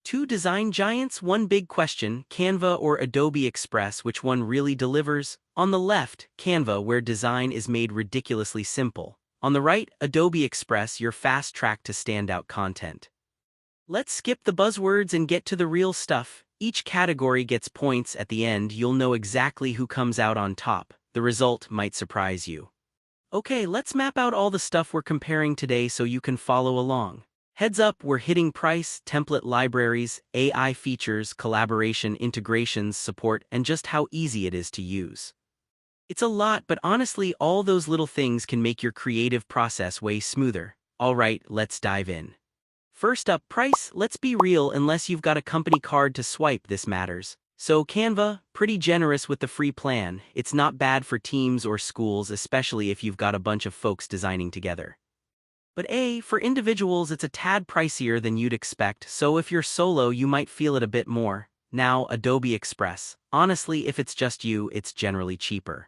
Two design giants, one big question, Canva or Adobe Express, which one really delivers? On the left, Canva, where design is made ridiculously simple. On the right, Adobe Express, your fast track to standout content. Let's skip the buzzwords and get to the real stuff. Each category gets points at the end. You'll know exactly who comes out on top. The result might surprise you. Okay, let's map out all the stuff we're comparing today so you can follow along. Heads up, we're hitting price, template libraries, AI features, collaboration, integrations, support, and just how easy it is to use. It's a lot, but honestly, all those little things can make your creative process way smoother. Alright, let's dive in. First up, price. Let's be real, unless you've got a company card to swipe, this matters. So Canva, pretty generous with the free plan. It's not bad for teams or schools, especially if you've got a bunch of folks designing together. But for individuals, it's a tad pricier than you'd expect, so if you're solo, you might feel it a bit more. Now, Adobe Express. Honestly, if it's just you, it's generally cheaper.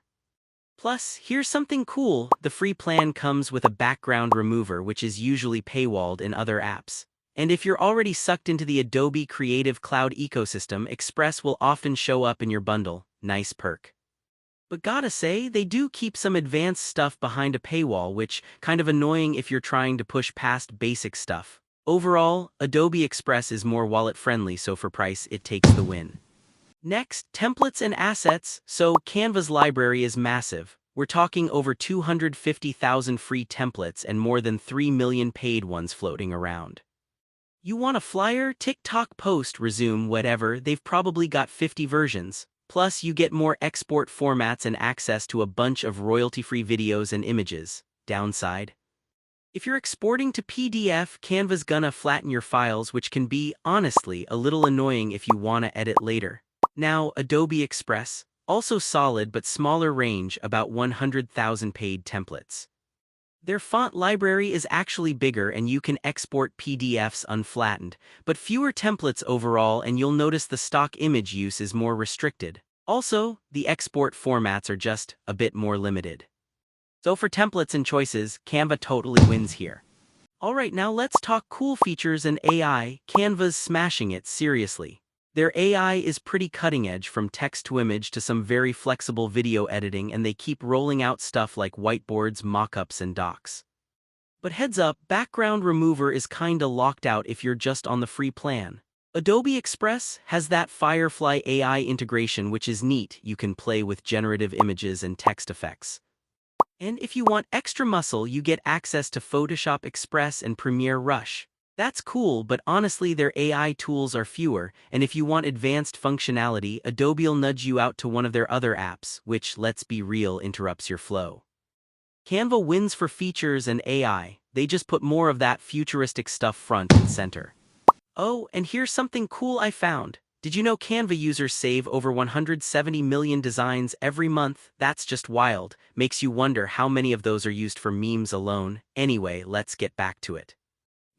Plus, here's something cool. The free plan comes with a background remover, which is usually paywalled in other apps. And if you're already sucked into the Adobe Creative Cloud ecosystem, Express will often show up in your bundle. Nice perk. But gotta say, they do keep some advanced stuff behind a paywall, which kind of annoying if you're trying to push past basic stuff. Overall, Adobe Express is more wallet-friendly, so for price, it takes the win. Next, templates and assets. So Canva's library is massive. We're talking over 250,000 free templates and more than 3 million paid ones floating around. You want a flyer, TikTok post, resume, whatever, they've probably got 50 versions. Plus, you get more export formats and access to a bunch of royalty-free videos and images. Downside? If you're exporting to PDF, Canva's gonna flatten your files, which can be, honestly, a little annoying if you wanna edit later. Now, Adobe Express, also solid but smaller range, about 100,000 paid templates. Their font library is actually bigger and you can export PDFs unflattened, but fewer templates overall, and you'll notice the stock image use is more restricted. Also, the export formats are just a bit more limited. So for templates and choices, Canva totally wins here. Alright, now let's talk cool features and AI. Canva's smashing it, seriously. Their AI is pretty cutting edge, from text to image to some very flexible video editing, and they keep rolling out stuff like whiteboards, mockups, and docs. But heads up, background remover is kinda locked out if you're just on the free plan. Adobe Express has that Firefly AI integration, which is neat. You can play with generative images and text effects. And if you want extra muscle, you get access to Photoshop Express and Premiere Rush. That's cool, but honestly their AI tools are fewer, and if you want advanced functionality, Adobe'll nudge you out to one of their other apps, which, let's be real, interrupts your flow. Canva wins for features and AI. They just put more of that futuristic stuff front and center. Oh, and here's something cool I found. Did you know Canva users save over 170 million designs every month? That's just wild. Makes you wonder how many of those are used for memes alone. Anyway, let's get back to it.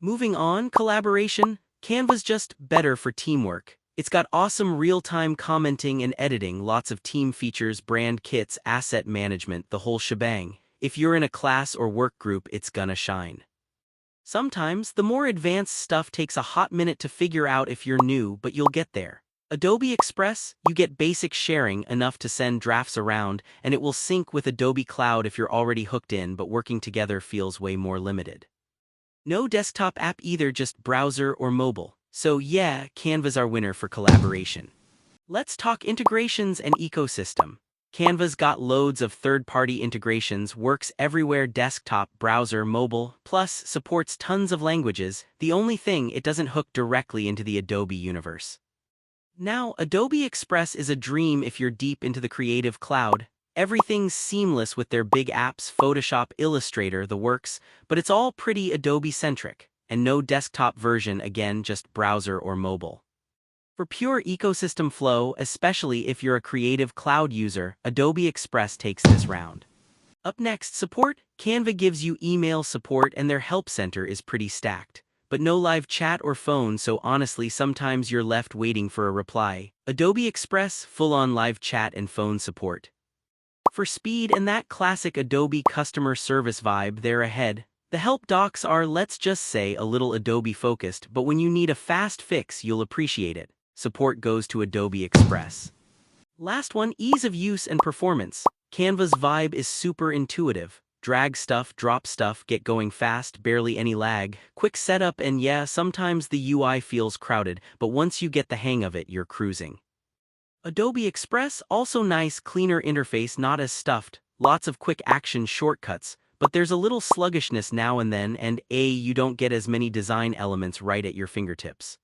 Moving on, collaboration. Canva's just better for teamwork. It's got awesome real-time commenting and editing, lots of team features, brand kits, asset management, the whole shebang. If you're in a class or work group, it's gonna shine. Sometimes, the more advanced stuff takes a hot minute to figure out if you're new, but you'll get there. Adobe Express, you get basic sharing, enough to send drafts around, and it will sync with Adobe Cloud if you're already hooked in, but working together feels way more limited. No desktop app either, just browser or mobile. So yeah, Canva's our winner for collaboration. Let's talk integrations and ecosystem. Canva's got loads of third-party integrations, works everywhere, desktop, browser, mobile, plus supports tons of languages. The only thing, it doesn't hook directly into the Adobe universe. Now, Adobe Express is a dream if you're deep into the Creative Cloud. Everything's seamless with their big apps, Photoshop, Illustrator, the works, but it's all pretty Adobe-centric, and no desktop version, again, just browser or mobile. For pure ecosystem flow, especially if you're a Creative Cloud user, Adobe Express takes this round. Up next, support. Canva gives you email support and their help center is pretty stacked. But no live chat or phone, so honestly sometimes you're left waiting for a reply. Adobe Express, full-on live chat and phone support. For speed and that classic Adobe customer service vibe, they're ahead. The help docs are, let's just say, a little Adobe focused, but when you need a fast fix, you'll appreciate it. Support goes to Adobe Express. Last one, ease of use and performance. Canva's vibe is super intuitive. Drag stuff, drop stuff, get going fast, barely any lag, quick setup, and yeah, sometimes the UI feels crowded, but once you get the hang of it, you're cruising. Adobe Express, also nice, cleaner interface, not as stuffed, lots of quick action shortcuts, but there's a little sluggishness now and then, and you don't get as many design elements right at your fingertips.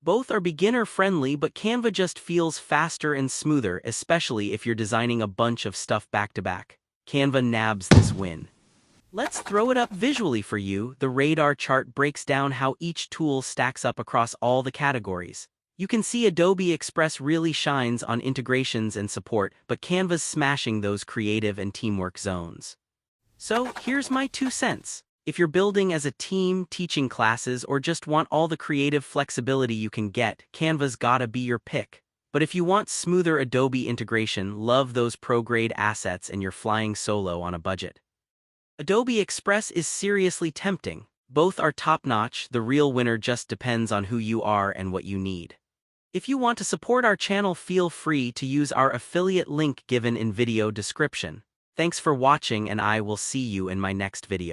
Both are beginner-friendly, but Canva just feels faster and smoother, especially if you're designing a bunch of stuff back-to-back. Canva nabs this win. Let's throw it up visually for you. The radar chart breaks down how each tool stacks up across all the categories. You can see Adobe Express really shines on integrations and support, but Canva's smashing those creative and teamwork zones. So, here's my 2 cents. If you're building as a team, teaching classes, or just want all the creative flexibility you can get, Canva's gotta be your pick. But if you want smoother Adobe integration, love those pro-grade assets, and you're flying solo on a budget, Adobe Express is seriously tempting. Both are top-notch, the real winner just depends on who you are and what you need. If you want to support our channel, feel free to use our affiliate link given in video description. Thanks for watching, and I will see you in my next video.